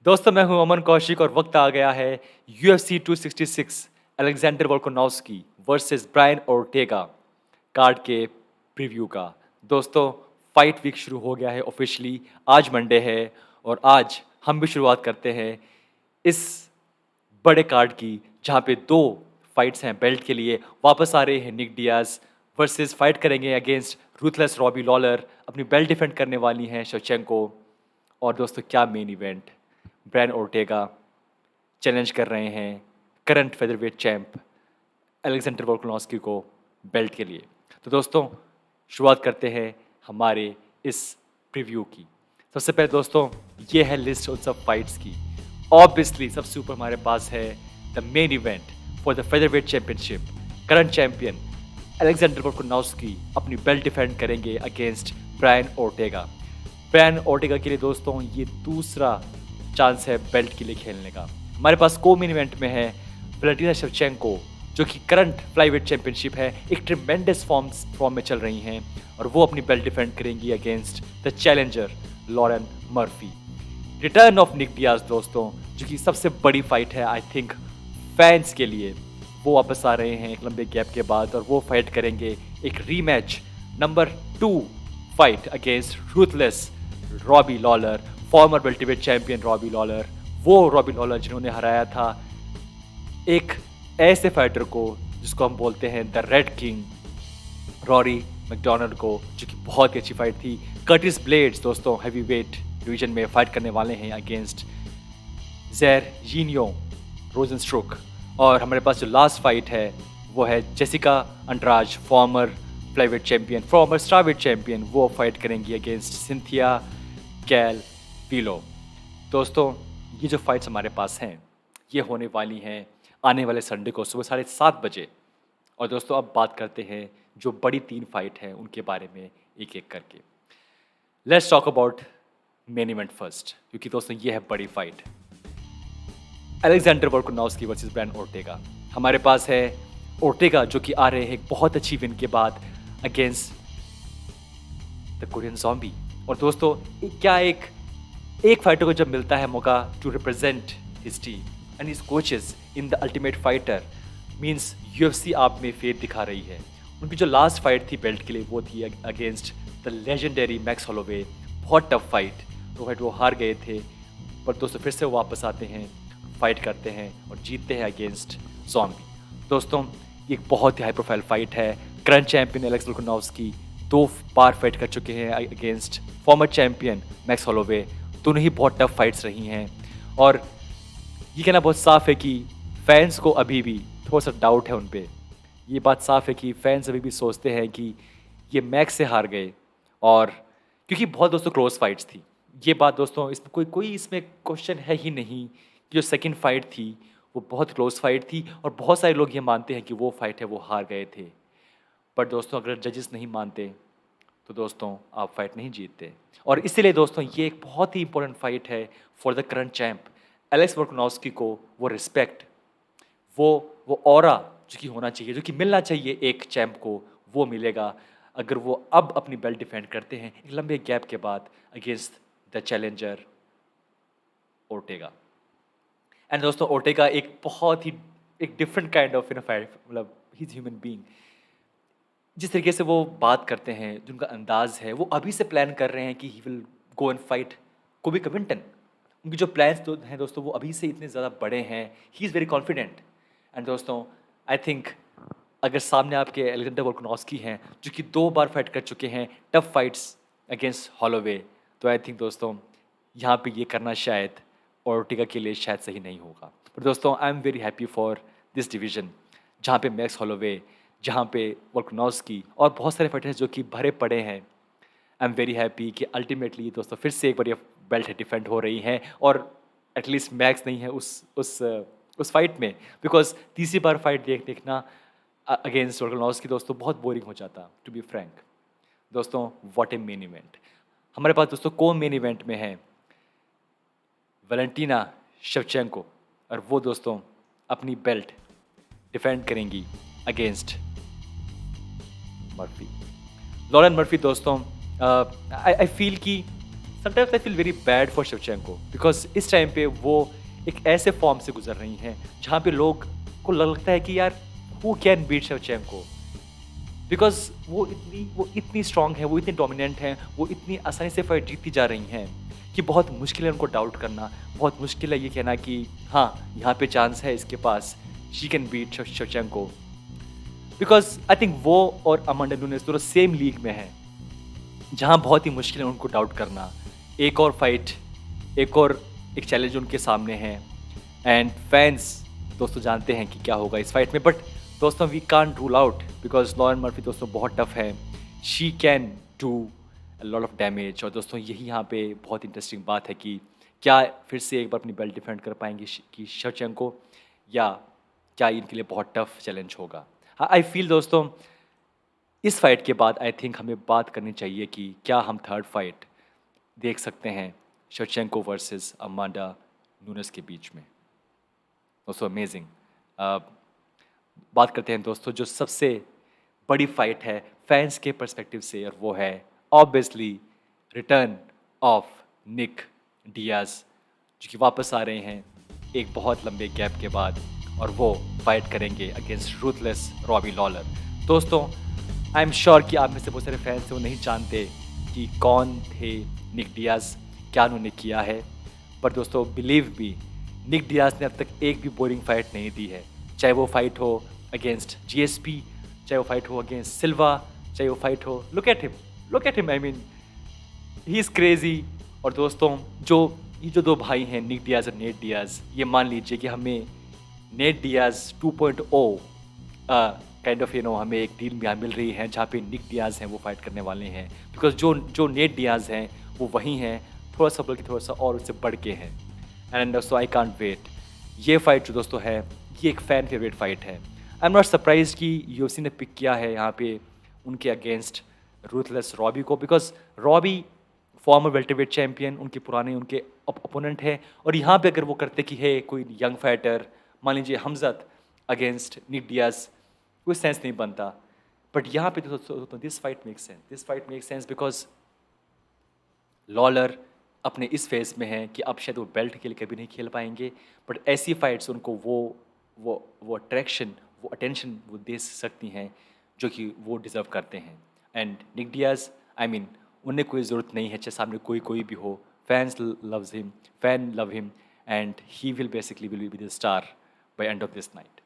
दोस्तों मैं हूं अमन कौशिक और वक्त आ गया है UFC 266 Alexander Volkanovski versus Brian Ortega card के प्रीव्यू का। दोस्तों फाइट वीक शुरू हो गया है ऑफिशियली। आज मंडे है और आज हम भी शुरुआत करते हैं इस बड़े कार्ड की, जहां पे दो फाइट्स हैं बेल्ट के लिए। वापस आ रहे हैं निक डियाज वर्सेस फाइट करेंगे अगेंस्ट रूथलेस रॉबी लॉलर। अपनी बेल्ट डिफेंड करने वाली हैं शेवचेंको। और दोस्तों क्या main event, Brian Ortega challenge कर रहे हैं current featherweight champ Alexander Volkanovski को बेल्ट के लिए। तो दोस्तों शुरुआत करते हैं हमारे इस प्रीव्यू की। सबसे पहले दोस्तों ये है लिस्ट उन सब फाइट्स की। ऑब्वियसली सबसे ऊपर हमारे पास है the main event for the featherweight championship. Current champion Alexander Volkanovski अपनी बेल्ट डिफेंड करेंगे against Brian Ortega. Brian Ortega के लिए दोस्तों ये दूसरा चांस है बेल्ट के लिए खेलने का। हमारे पास को मेन इवेंट में है वैलेंटिना शेवचेंको, जो कि करंट फ्लाईवेट चैंपियनशिप है, एक ट्रिमेंडस फॉर्म में चल रही हैं और वो अपनी बेल्ट डिफेंड करेंगी against the challenger Lauren Murphy. Return of Nick Diaz दोस्तों, जो कि सबसे बड़ी फाइट है आई थिंक फैंस के लिए। वो वापस आ रहे हैं एक लंबे गैप के बाद और वो फाइट करेंगे एक rematch number 2 fight against ruthless Robbie Lawler, farmer welterweight champion Robbie Lawler. वो रॉबी लॉलर जिन्होंने हराया था एक ऐसे फाइटर को जिसको हम बोलते हैं the red king, Rory McDonald को, जो कि बहुत ही अच्छी फाइट थी। कर्टिस ब्लेड्स दोस्तों हैवी वेट डिवीजन में फाइट करने वाले हैं अगेंस्ट जेरजीनियो रोजनस्ट्रोक। और हमारे पास जो लास्ट फाइट है वो है Jessica Andrade, former flyweight champion, former strawweight champion. वो फाइट करेंगी अगेंस्ट सिंथिया कैल वीलो। दोस्तों ये जो फाइट्स हमारे पास हैं ये होने वाली हैं आने वाले संडे को सुबह 7:30 बजे। और दोस्तों अब बात करते हैं जो बड़ी 3 फाइट हैं उनके बारे में एक एक करके। Let's talk about main event first, क्योंकि दोस्तों ये है बड़ी fight Alexander Volkanovski versus Brian Ortega. हमारे पास है ओर्टेगा जो कि आ रहे हैं एक बहुत अच्छी विन के बाद अगेंस्ट द कोरियन ज़ॉम्बी। और दोस्तों क्या एक फाइटर को जब मिलता है मौका to represent his team and his coaches in the ultimate fighter, means UFC आप में फेथ दिखा रही है। उनकी जो लास्ट फाइट थी बेल्ट के लिए वो थी against the legendary max Holloway. बहुत टफ फाइट, वो हार गए थे, पर दोस्तों फिर से वो वापस आते हैं, फाइट करते हैं और जीतते हैं अगेंस्ट ज़ॉम्बी। दोस्तों ये एक बहुत ही हाई प्रोफाइल फाइट है। करंट चैंपियन एलेक्स वोल्कानोव्स्की 2 बार फाइट कर चुके हैं against farmer champion max Holloway. दोनों ही बहुत टफ फाइट्स रही हैं और ये कहना बहुत साफ है कि फैंस को अभी भी थोड़ा सा डाउट है उन पे। ये बात साफ है कि फैंस अभी भी सोचते हैं कि ये मैक्स से हार गए, और क्योंकि बहुत दोस्तों क्लोज फाइट्स थी। ये बात दोस्तों इसमें कोई इसमें क्वेश्चन है ही नहीं कि जो सेकंड फाइट थी वो बहुत क्लोज फाइट थी और बहुत सारे लोग ये मानते हैं कि वो फाइट है वो हार गए थे। पर दोस्तों अगर जजेस नहीं मानते तो दोस्तों आप फाइट नहीं जीतते। और इसीलिए दोस्तों ये एक बहुत ही इंपॉर्टेंट फाइट है for the current champ Alex Volkanovski को। वो रिस्पेक्ट, वो ऑरा जो कि होना चाहिए, जो कि मिलना चाहिए एक चैंप को, वो मिलेगा अगर वो अब अपनी बेल्ट डिफेंड करते हैं एक लंबे गैप के बाद against the challenger Ortega. And दोस्तों ओर्टेगा एक बहुत ही एक डिफरेंट काइंड ऑफ फाइट, मतलब ही इज ह्यूमन बीइंग। जिस तरीके से वो बात करते हैं, जो उनका अंदाज है, वो अभी से प्लान कर रहे हैं कि he will go and fight कोबी कविंटन। उनके जो प्लान्स हैं दोस्तों वो अभी से इतने ज़्यादा बड़े हैं। He is very confident. And दोस्तों आई थिंक अगर सामने आपके अलेक्जेंडर वोल्कानोव्स्की हैं जो कि 2 बार फाइट कर चुके हैं टफ फाइट्स अगेंस्ट हॉलोवे, तो आई थिंक दोस्तों यहाँ पे ये करना शायद ओर्टेगा के लिए शायद सही नहीं होगा। पर दोस्तों I am very happy for this division, जहाँ पे मैक्स हॉलोवे, जहाँ पे वोल्कानोव्स्की और बहुत सारे फाइटर्स जो कि भरे पड़े हैं। आई एम वेरी हैप्पी कि अल्टीमेटली दोस्तों फिर से एक बार ये बेल्ट डिफेंड हो रही हैं और एटलीस्ट मैक्स नहीं है उस फाइट में, बिकॉज तीसरी बार फाइट देखना अगेंस्ट वोल्कानोव्स्की दोस्तों बहुत बोरिंग हो जाता टू बी फ्रैंक। दोस्तों व्हाट ए मेन इवेंट हमारे पास दोस्तों को मेन इवेंट में है वैलेंटिना शेवचेंको, और वो दोस्तों अपनी बेल्ट डिफेंड करेंगी अगेंस्ट मर्फी, लॉरेन मर्फी। दोस्तों आई फील कि sometimes I feel very bad for Shevchenko because इस टाइम पे वो एक ऐसे फॉर्म से गुजर रही हैं जहाँ पे लोग को लगता है कि यार who can beat Shevchenko because वो इतनी स्ट्रांग है, वो इतनी डोमिनेंट हैं, वो इतनी आसानी से फाइट जीतती जा रही हैं कि बहुत मुश्किल है उनको डाउट करना, बहुत मुश्किल है ये कहना कि हाँ यहाँ पे चांस है इसके पास, she can beat Shevchenko because I think वो और अमांडा नुनेस दोनों सेम लीग में हैं जहाँ बहुत ही मुश्किल है उनको डाउट करना। एक और फाइट, एक चैलेंज उनके सामने है एंड फैंस दोस्तों जानते हैं कि क्या होगा इस फाइट में, बट दोस्तों we can't rule out because Lauren Murphy दोस्तों बहुत टफ है, she can do a lot of damage. और दोस्तों यही यहाँ पे बहुत इंटरेस्टिंग बात है कि क्या फिर से एक बार अपनी बेल्ट डिफेंड कर पाएंगे कि शेवचेंको, या क्या इनके लिए बहुत टफ चैलेंज होगा। हाँ आई फील दोस्तों इस फाइट के बाद आई थिंक हमें बात करनी चाहिए कि क्या हम थर्ड फाइट देख सकते हैं शेवचेंको वर्सेस अमांडा नुनेस के बीच में। दोस्तों अमेजिंग। बात करते हैं दोस्तों जो सबसे बड़ी फाइट है फैंस के पर्सपेक्टिव से, और वो है obviously return of Nick Diaz, जो कि वापस आ रहे हैं एक बहुत लंबे गैप के बाद, और वो फाइट करेंगे अगेंस्ट रूथलेस रॉबी लॉलर। दोस्तों आई एम श्योर कि आप में से बहुत सारे फैंस हैं वो नहीं जानते कि कौन थे निक डियाज, क्या उन्होंने किया है, पर दोस्तों बिलीव मी निक डियाज ने अब तक एक भी बोरिंग फाइट नहीं दी है, चाहे वो फाइट हो अगेंस्ट जीएसपी, चाहे वो फाइट हो अगेंस्ट सिल्वा, चाहे वो फाइट हो, look at him I mean he is crazy. और दोस्तों ये जो दो भाई हैं निक डियाज और नेट डियाज, ये मान लीजिए कि हमें नेट डियाज 2.0 काइंड ऑफ हमें एक डील यहाँ मिल रही है जहाँ पे निक डियाज हैं वो फाइट करने वाले हैं, बिकॉज जो नेट डियाज हैं वो वही हैं, थोड़ा सा बल्कि थोड़ा सा और उससे बढ़ के हैं। एंड दोस्तों आई कांट वेट, ये फाइट जो दोस्तों है ये एक फ़ैन फेवरेट फाइट है। आई एम नॉट सरप्राइज कि यूएफसी ने पिक किया है यहाँ पे उनके अगेंस्ट रूथलेस रॉबी को, because Robbie farmer welterweight champion, उनके पुराने उनके अपोनेंट है, और यहाँ पे अगर वो करते कि है कोई यंग फाइटर, मान लीजिए हमजत अगेंस्ट निक डियाज, कोई सेंस नहीं बनता। बट यहाँ पे दोस्तों this fight make sense because Lawler अपने इस फेज में है कि अब शायद वो बेल्ट के लिए कभी नहीं खेल पाएंगे, बट ऐसी फाइट्स उनको वो अट्रैक्शन, वो अटेंशन वो दे सकती हैं जो कि वो डिज़र्व करते हैं। And Nick Diaz I mean उन्हें कोई ज़रूरत नहीं है चाहे सामने कोई भी हो, fan love him and he will be the star by end of this night.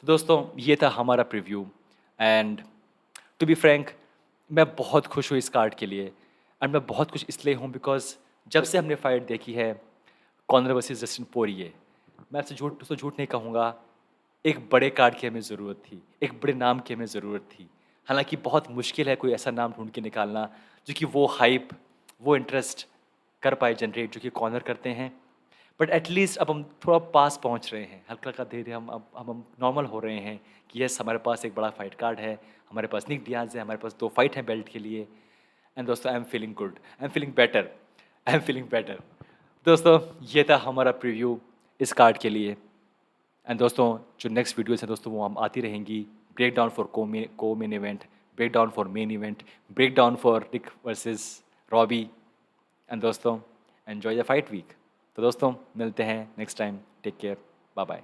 तो दोस्तों ये था हमारा preview and to be frank मैं बहुत खुश हूँ इस कार्ड के लिए, एंड मैं बहुत खुश इसलिए हूँ बिकॉज जब से हमने फाइट देखी है कॉनर वर्सेस जस्टिन पोरिये, मैं आपसे झूठ नहीं कहूँगा, एक बड़े कार्ड की हमें ज़रूरत थी, एक बड़े नाम की हमें ज़रूरत थी। हालांकि बहुत मुश्किल है कोई ऐसा नाम ढूंढ के निकालना जो कि वो हाइप, वो इंटरेस्ट कर पाए जनरेट जो कि कॉर्नर करते हैं, बट एटलीस्ट अब हम थोड़ा पास पहुंच रहे हैं, हल्का हल्का धीरे हम अब हम नॉर्मल हो रहे हैं कि यस हमारे पास एक बड़ा फाइट कार्ड है, हमारे पास निक डियाज है, हमारे पास 2 फाइट हैं बेल्ट के लिए। एंड दोस्तों I am feeling good, I am feeling better. दोस्तों ये था हमारा प्रीव्यू इस कार्ड के लिए, एंड दोस्तों जो नेक्स्ट वीडियोस हैं दोस्तों वो हम आती रहेंगी, break down for co main event, break down for main event, break down for Nick versus Robbie, and दोस्तों एन्जॉय द फाइट वीक। तो दोस्तों मिलते हैं next time, take care, bye bye.